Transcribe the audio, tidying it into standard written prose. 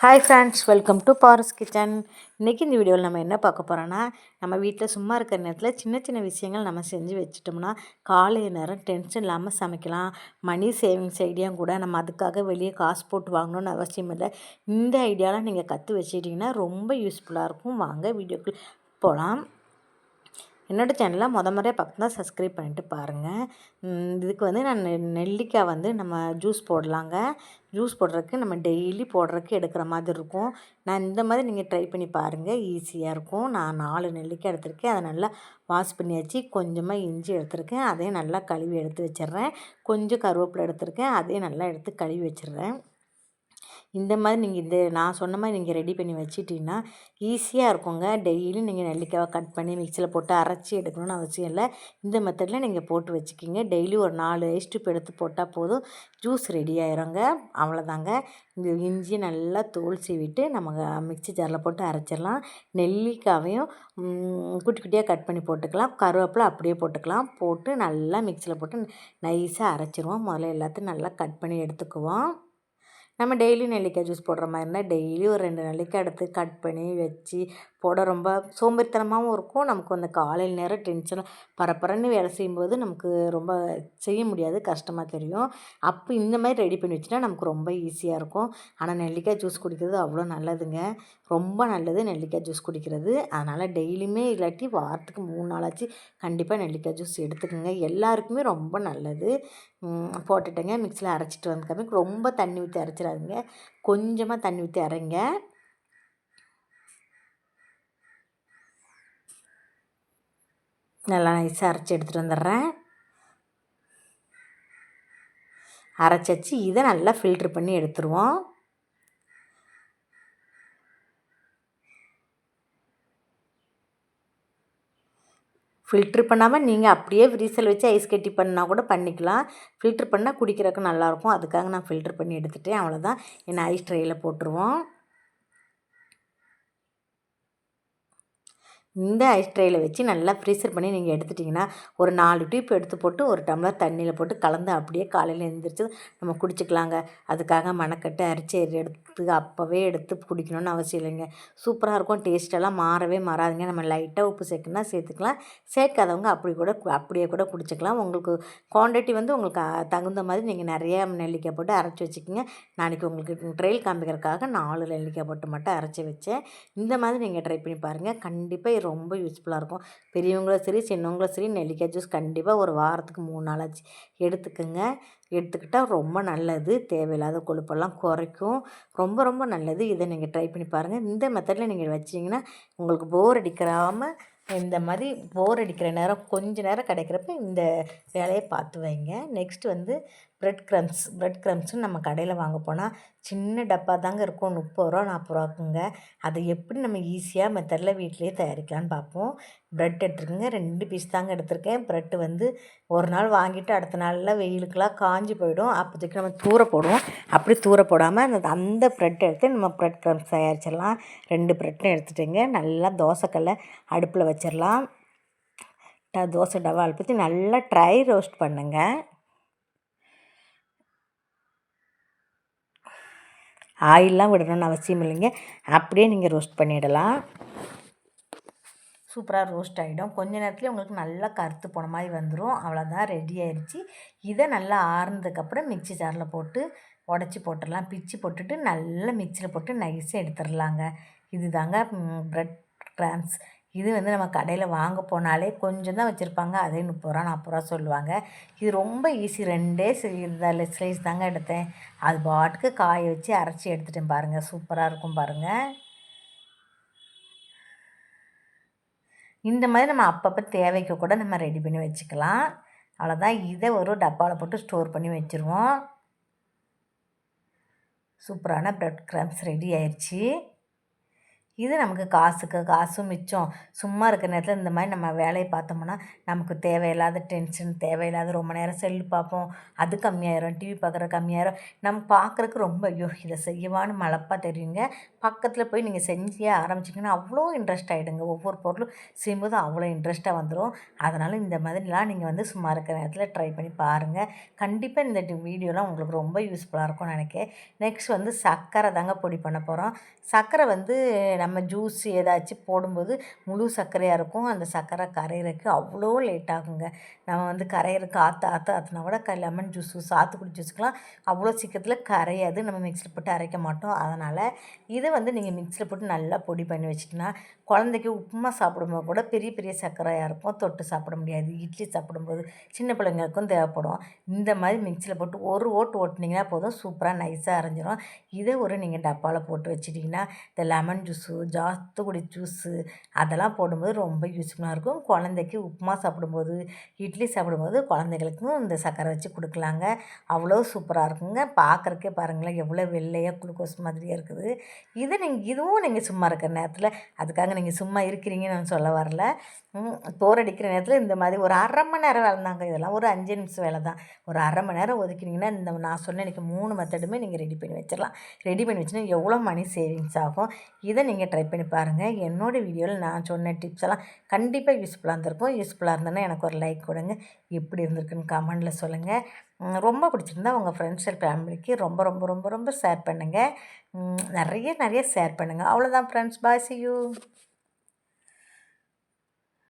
Hi friends, welcome to Paras kitchen. இன்றைக்கி இந்த வீடியோவில் நம்ம என்ன பார்க்க போகிறோன்னா, நம்ம வீட்டில் சும்மா இருக்கிற நேரத்தில் சின்ன சின்ன விஷயங்கள் நம்ம செஞ்சு வச்சுட்டோம்னா காலை நேரம் டென்ஷன் இல்லாமல் சமைக்கலாம். மணி சேவிங்ஸ் ஐடியாவும் கூட. நம்ம அதுக்காக வெளியே காசு போட்டு வாங்கணும்னு அவசியம் இல்லை. இந்த ஐடியாலாம் நீங்கள் கற்று வச்சுக்கிட்டிங்கன்னா ரொம்ப யூஸ்ஃபுல்லாக இருக்கும். வாங்க வீடியோக்கு போகலாம். என்னோடய சேனலை முறையாக பார்த்தா சப்ஸ்கிரைப் பண்ணிட்டு பாருங்கள். இதுக்கு வந்து நான் நெல்லிக்காய் நம்ம ஜூஸ் போடலாங்க. ஜூஸ் போடுறதுக்கு நம்ம டெய்லி போடுறதுக்கு எடுக்கிற மாதிரி இருக்கும். நான் இந்த மாதிரி நீங்கள் ட்ரை பண்ணி பாருங்கள், ஈஸியாக இருக்கும். நான் 4 நெல்லிக்காய் எடுத்திருக்கேன். அதை நல்லா வாஷ் பண்ணியாச்சு. கொஞ்சமாக இஞ்சி எடுத்திருக்கேன், அதையும் நல்லா கழுவி எடுத்து வச்சிடுறேன். கொஞ்சம் கருவேப்பிலை எடுத்திருக்கேன், அதையும் நல்லா எடுத்து கழுவி வச்சிடுறேன். இந்த மாதிரி நீங்கள் நான் சொன்ன மாதிரி நீங்கள் ரெடி பண்ணி வச்சிட்டிங்கன்னா ஈஸியாக இருக்குங்க. டெய்லியும் நீங்கள் நெல்லிக்காவை கட் பண்ணி மிக்சியில் போட்டு அரைச்சி எடுக்கணும்னு அவசியம் இல்லை. இந்த மெத்தடில் நீங்கள் போட்டு வச்சுக்கிங்க. டெய்லி ஒரு 4 ஐஸ் டியூப் எடுத்து போட்டால் போதும், ஜூஸ் ரெடி ஆயிருங்க. அவ்வளோதாங்க. இந்த இஞ்சி நல்லா தோல் சீவிட்டு நம்ம மிக்சி ஜாரில் போட்டு அரைச்சிடலாம். நெல்லிக்காவையும் குட்டி குட்டியாக கட் பண்ணி போட்டுக்கலாம். கருவேப்பிலை அப்படியே போட்டுக்கலாம். போட்டு நல்லா மிக்சியில் போட்டு நைஸாக அரைச்சிருவோம். முதல்ல எல்லாத்தையும் நல்லா கட் பண்ணி எடுத்துக்குவோம். நம்ம டெய்லி நெல்லிக்காய் ஜூஸ் போடுற மாதிரி இருந்தால் டெய்லி ஒரு 2 நெல்லிக்காய் எடுத்து கட் பண்ணி வச்சு போட ரொம்ப சோம்பேறித்தனமாகவும் இருக்கும். நமக்கு அந்த காலையில் நேரம் டென்ஷனாக பரபரன்னு வேலை செய்யும்போது நமக்கு ரொம்ப செய்ய முடியாது, கஷ்டமாக தெரியும். அப்போ இந்த மாதிரி ரெடி பண்ணி வச்சுட்டா நமக்கு ரொம்ப ஈஸியாக இருக்கும். ஆனால் நெல்லிக்காய் ஜூஸ் குடிக்கிறது அவ்வளோ நல்லதுங்க. ரொம்ப நல்லது நெல்லிக்காய் ஜூஸ் குடிக்கிறது. அதனால் டெய்லியுமே இல்லாட்டி வாரத்துக்கு 3 நாளாச்சு கண்டிப்பாக நெல்லிக்காய் ஜூஸ் எடுத்துக்கோங்க. எல்லாருக்குமே ரொம்ப நல்லது. போட்டுட்டேங்க. மிக்சியில் அரைச்சிட்டு வந்ததுக்கப்புறம் ரொம்ப தண்ணி ஊற்றி அரைச்சிடாதீங்க, கொஞ்சமாக தண்ணி ஊற்றி அரைங்க. நல்லா நைஸாக அரைச்சி எடுத்துகிட்டு வந்துடுறேன். அரைச்சி இதை நல்லா ஃபில்ட்ரு பண்ணி எடுத்துருவோம். ஃபில்ட்ரு பண்ணாமல் நீங்கள் அப்படியே ஃப்ரீசரில் வச்சு ஐஸ் கட்டி பண்ணால் கூட பண்ணிக்கலாம். ஃபில்ட்ரு பண்ணால் குடிக்கிறதுக்கு நல்லாயிருக்கும். அதுக்காக நான் ஃபில்ட்ரு பண்ணி எடுத்துகிட்டேன். அவ்வளோதான். என்ன ஐஸ் ட்ரேயில் போட்டுருவோம். இந்த ஐஸ் ட்ரேயில் வச்சு நல்லா ஃப்ரீசர் பண்ணி நீங்கள் எடுத்துட்டிங்கன்னா ஒரு 4 டியூப் எடுத்து போட்டு ஒரு டம்ளர் தண்ணியில் போட்டு கலந்து அப்படியே காலையில் எழுந்திரிச்சு நம்ம குடிச்சிக்கலாங்க. அதுக்காக மணக்கட்டு அரிசி எடுத்து அப்போவே எடுத்து குடிக்கணும்னு அவசியம் இல்லைங்க. சூப்பராக இருக்கும். டேஸ்ட்டெல்லாம் மாறவே மாறாதுங்க. நம்ம லைட்டாக உப்பு சேர்க்கணுன்னா சேர்த்துக்கலாம், சேர்க்காதவங்க அப்படியே கூட குடிச்சிக்கலாம். உங்களுக்கு குவான்டிட்டி உங்களுக்கு தகுந்த மாதிரி நீங்கள் நிறையா நெல்லிக்காய் போட்டு அரைச்சி வச்சுக்கிங்க. நாளைக்கு உங்களுக்கு ட்ரையல் காமிக்கிறதுக்காக 4 நெல்லிக்காய் போட்டு மட்டும் அரைச்சி வச்சேன். இந்த மாதிரி நீங்கள் ட்ரை பண்ணி பாருங்கள். கண்டிப்பாக ரொம்ப யூஸ்ஃபுல்லாக இருக்கும். பெரியவங்களும் சரி சின்னவங்களும் சரி நெல்லிக்காய் ஜூஸ் கண்டிப்பாக ஒரு வாரத்துக்கு 3 நாளாச்சு எடுத்துக்கோங்க. எடுத்துக்கிட்டால் ரொம்ப நல்லது. தேவையில்லாத கொழுப்பெல்லாம் குறைக்கும். ரொம்ப ரொம்ப நல்லது. இதை நீங்கள் ட்ரை பண்ணி பாருங்கள். இந்த மெத்தடில் நீங்கள் வச்சிங்கன்னா உங்களுக்கு போர் அடிக்காமல், இந்த மாதிரி போர் அடிக்கிற நேரம் கொஞ்ச நேரம் கிடைக்கிறப்ப இந்த வேலையை பார்த்து வைங்க. நெக்ஸ்ட் ப்ரெட் க்ரம்ஸும் நம்ம கடையில் வாங்க போனால் சின்ன டப்பா தாங்க இருக்கும். 30 ரூபா 40 ரூபாக்குங்க. அதை எப்படி நம்ம ஈஸியாக மெத்தடில் வீட்டிலேயே தயாரிக்கலான்னு பார்ப்போம். ப்ரெட் எடுத்துருக்கேங்க. 2 பீஸ் தாங்க எடுத்திருக்கேன். ப்ரெட்டு ஒரு நாள் வாங்கிட்டு அடுத்த நாளில் வெயிலுக்கெலாம் காஞ்சி போயிடும். அப்போதைக்கு நம்ம தூர போடுவோம். அப்படி தூர போடாமல் அந்த ப்ரெட் எடுத்து நம்ம ப்ரெட் க்ரம்ஸ் தயாரிச்சிடலாம். 2 ப்ரெட்டும் எடுத்துட்டேங்க. நல்லா தோசைக்கல்லை அடுப்பில் வச்சிடலாம். தோசை டவா பற்றி நல்லா ட்ரை ரோஸ்ட் பண்ணுங்க. ஆயிலெலாம் விடணும்னு அவசியம் இல்லைங்க. அப்படியே நீங்கள் ரோஸ்ட் பண்ணிடலாம். சூப்பராக ரோஸ்ட் ஆகிடும். கொஞ்ச நேரத்துலேயே உங்களுக்கு நல்லா கருத்து போன மாதிரி வந்துடும். அவ்வளோதான், ரெடி ஆயிடுச்சு. இதை நல்லா ஆறுனதுக்கப்புறம் மிக்சி ஜாரில் போட்டு உடச்சி போட்டுடலாம். பிச்சு போட்டுட்டு நல்லா மிக்சியில் போட்டு நைஸாக எடுத்துடலாங்க. இது தாங்க ப்ரெட் க்ரம்ஸ். இது நம்ம கடையில் வாங்க போனாலே கொஞ்சம் தான் வச்சுருப்பாங்க. அதே 30 ரூபா 40 ரூபா சொல்லுவாங்க. இது ரொம்ப ஈஸி. 2 ஸ்லைஸ் தாங்க எடுத்தேன். அது பாட்டுக்கு காய வச்சு அரைச்சி எடுத்துட்டேன் பாருங்கள். சூப்பராக இருக்கும் பாருங்கள். இந்த மாதிரி நம்ம அப்பப்போ தேவைக்கு கூட நம்ம ரெடி பண்ணி வச்சுக்கலாம். அவ்வளோதான். இதை ஒரு டப்பாவில் போட்டு ஸ்டோர் பண்ணி வச்சுருவோம். சூப்பரான ப்ரெட் க்ரம்ஸ் ரெடி ஆயிடுச்சு. இது நமக்கு காசும் மிச்சம். சும்மா இருக்கிற நேரத்தில் இந்த மாதிரி நம்ம வேலையை பார்த்தோம்னா நமக்கு தேவையில்லாத டென்ஷன், தேவையில்லாத ரொம்ப நேரம் செல்லு பார்ப்போம், அது கம்மியாயிரும். டிவி பார்க்குறது கம்மியாயிரும். நம்ம பார்க்குறக்கு ரொம்ப ஐயோ இதை செய்யவான்னு மலப்பா தெரியுங்க. பக்கத்தில் போய் நீங்கள் செஞ்சே ஆரம்பிச்சிங்கன்னா அவ்வளோ இன்ட்ரெஸ்ட் ஆகிடுங்க. ஒவ்வொரு பொருளும் செய்யும்போது அவ்வளோ இன்ட்ரெஸ்ட்டாக வந்துடும். அதனால் இந்த மாதிரிலாம் நீங்கள் வந்து சும்மா இருக்கிற நேரத்தில் ட்ரை பண்ணி பாருங்கள். கண்டிப்பாக இந்த வீடியோலாம் உங்களுக்கு ரொம்ப யூஸ்ஃபுல்லாக இருக்கும்னு நினைக்கிறேன். நெக்ஸ்ட் வந்து சர்க்கரை தாங்க பொடி பண்ண போகிறோம். சர்க்கரை வந்து நம்ம ஜூஸ் ஏதாச்சும் போடும்போது முழு சர்க்கரையாக இருக்கும். அந்த சர்க்கரை கரையிறதுக்கு அவ்வளோ லேட் ஆகுங்க. நம்ம வந்து கரையிறதுக்கு ஆற்றுனா கூட லெமன் ஜூஸு, சாத்துக்குடி ஜூஸுக்கெலாம் அவ்வளோ சீக்கிரத்தில் கரையாது. நம்ம மிக்ஸியில் போட்டு அரைக்க மாட்டோம். அதனால் இதை வந்து நீங்கள் மிக்ஸியில் போட்டு நல்லா பொடி பண்ணி வச்சிட்டிங்கன்னா குழந்தைக்கு உப்புமா சாப்பிடும்போது கூட பெரிய பெரிய சர்க்கரையாக இருக்கும், தொட்டு சாப்பிட முடியாது. இட்லி சாப்பிடும்போது சின்ன பிள்ளைங்களுக்கும் தேவைப்படும். இந்த மாதிரி மிக்ஸியில் போட்டு ஒரு ஓட்டினீங்கன்னா போதும், சூப்பராக நைஸாக அரைஞ்சிரும். இதை நீங்கள் டப்பாவில் போட்டு வச்சிட்டிங்கன்னா இந்த லெமன் ஜூஸு, சாத்துக்குடி ஜூஸு அதெல்லாம் போடும்போது ரொம்ப யூஸ்ஃபுல்லாக இருக்கும். குழந்தைக்கு உப்புமா சாப்பிடும்போது, இட்லி சாப்பிடும்போது குழந்தைகளுக்கும் இந்த சர்க்கரை வச்சு கொடுக்கலாங்க. அவ்வளோ சூப்பராக இருக்குங்க. பார்க்குறக்கே பாருங்களேன் எவ்வளோ வெள்ளையாக குளுக்கோஸ் மாதிரியே இருக்குது. இதுவும் நீங்கள் சும்மா இருக்கிற நேரத்தில், அதுக்காக நீங்கள் சும்மா இருக்கிறீங்கன்னு நான் சொல்ல வரல. போர் அடிக்கிற நேரத்தில் இந்த மாதிரி ஒரு 1/2 மணி நேரம் வேலை தாங்க. இதெல்லாம் ஒரு 5 நிமிஷம் வேலை தான். ஒரு 1/2 மணி நேரம் ஒதுக்கினீங்கன்னா இந்த நான் சொன்ன எனக்கு 3 மெத்தடுமே நீங்கள் ரெடி பண்ணி வச்சிடலாம். ரெடி பண்ணி வச்சுன்னா எவ்வளோ மணி சேவிங்ஸ் ஆகும். இதை நீங்கள் ட்ரை பண்ணி பாருங்கள். என்னோடய வீடியோவில் நான் சொன்ன டிப்ஸ் எல்லாம் கண்டிப்பாக யூஸ்ஃபுல்லாக இருந்திருக்கும். யூஸ்ஃபுல்லாக இருந்ததுன்னா எனக்கு ஒரு லைக் கொடுங்க. எப்படி இருந்திருக்குன்னு கமெண்டில் சொல்லுங்கள். ரொம்ப பிடிச்சிருந்தா உங்கள் ஃப்ரெண்ட்ஸ் அண்ட் ஃபேமிலிக்கு ரொம்ப ரொம்ப ரொம்ப ரொம்ப ஷேர் பண்ணுங்கள். நிறைய ஷேர் பண்ணுங்கள். அவ்வளோதான் ஃப்ரெண்ட்ஸ். Bye, see you.